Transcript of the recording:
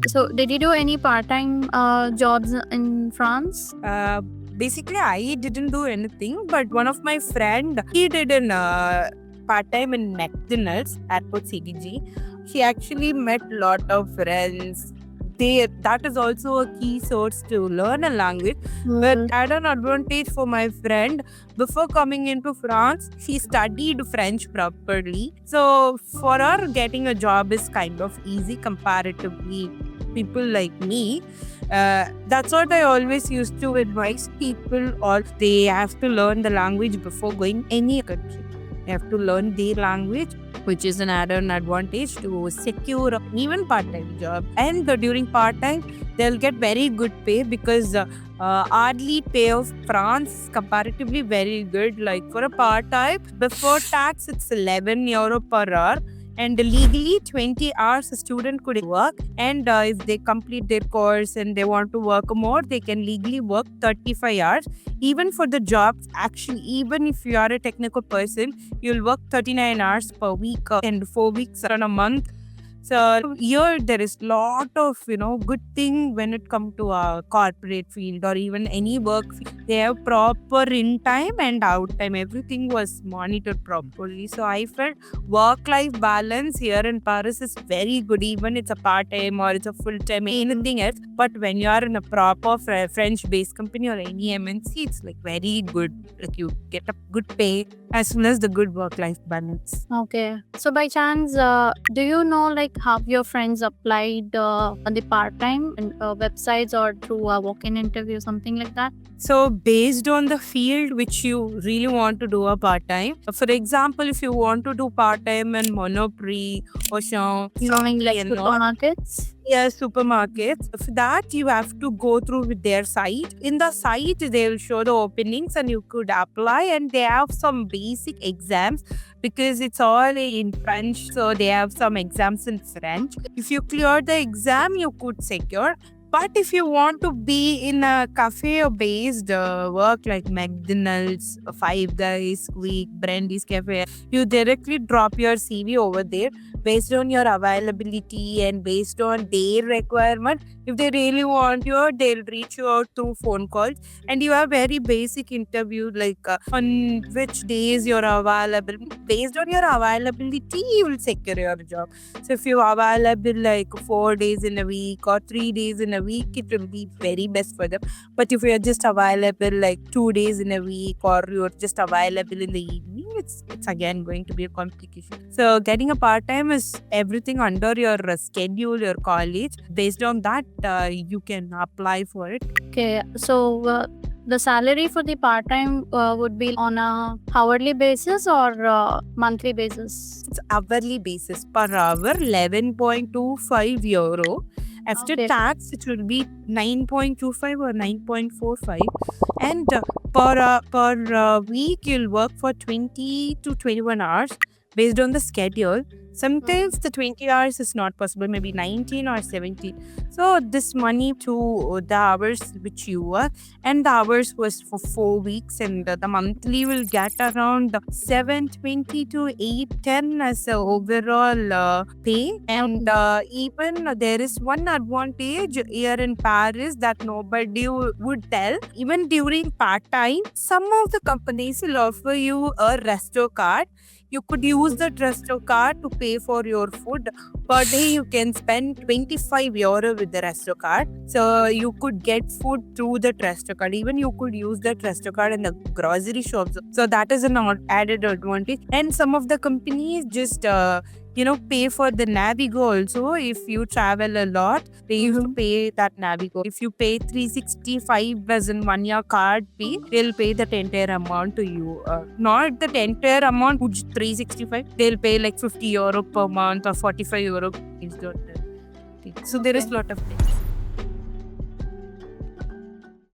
So, did you do any part-time jobs in France? Basically, I didn't do anything, but one of my friend, he did an part-time in McDonald's, Airport CDG. He actually met lot of friends. That is also a key source to learn a language. But I had an advantage for my friend. Before coming into France, he studied French properly. So for her, getting a job is kind of easy comparatively people like me. That's what I always used to advise people, or they have to learn the language before going any country. They have to learn their language, which is an added advantage to secure even part-time job. And during part-time, they'll get very good pay because hourly pay of France is comparatively very good. Like for a part-time, before tax, it's €11 per hour. And legally, 20 hours a student could work. And if they complete their course and they want to work more, they can legally work 35 hours. Even for the jobs, actually, even if you are a technical person, you'll work 39 hours per week and 4 weeks on a month. So here there is lot of good thing when it come to a corporate field or even any work field. They have proper in time and out time. Everything was monitored properly. So I felt work-life balance here in Paris is very good. Even it's a part-time or it's a full-time, anything else. But when you are in a proper French-based company or any MNC, it's like very good. Like you get a good pay as well as the good work-life balance. Okay. So, by chance, do you know like have your friends applied on the part-time websites or through a walk-in interview, something like that? So based on the field which you really want to do a part-time, for example, if you want to do part-time in Monoprix, Auchan, Something like and all, supermarkets? supermarkets. For that, you have to go through with their site. In the site, they will show the openings and you could apply, and they have some basic exams because it's all in French. So they have some exams in French. If you clear the exam, you could secure. But if you want to be in a cafe-based work like McDonald's, Five Guys, Quick, Brandy's Cafe, you directly drop your CV over there based on your availability and based on their requirement. If they really want you, they'll reach you out through phone calls, and you have very basic interview like on which days you're available. Based on your availability, you will secure your job. So if you're available like 4 days in a week or 3 days in a week, it will be very best for them. But if you're just available like 2 days in a week or you're just available in the evening, it's again going to be a complication. So getting a part-time is everything under your schedule, your college. Based on that, you can apply for it. Okay. So, the salary for the part-time would be on a hourly basis or monthly basis? It's hourly basis per hour, €11.25. After Okay. tax, it will be 9.25 or 9.45. And per week, you'll work for 20 to 21 hours based on the schedule. Sometimes the 20 hours is not possible, maybe 19 or 17. So this money to the hours which you work, and the hours was for 4 weeks, and the monthly will get around 720 to 810 as a overall pay. And even there is one advantage here in Paris that nobody would tell. Even during part-time, some of the companies will offer you a resto card. You could use the resto card to pay for your food. Per day, you can spend €25 with the resto card. So you could get food through the resto card. Even you could use that resto card in the grocery shops. So that is an added advantage. And some of the companies just pay for the Navigo also. If you travel a lot, they used to pay that Navigo. If you pay 365 as in 1 year card fee, they'll pay that entire amount to you. Not that entire amount, which 365, they'll pay like €50 per month or €45 based on that. So there is a lot of things.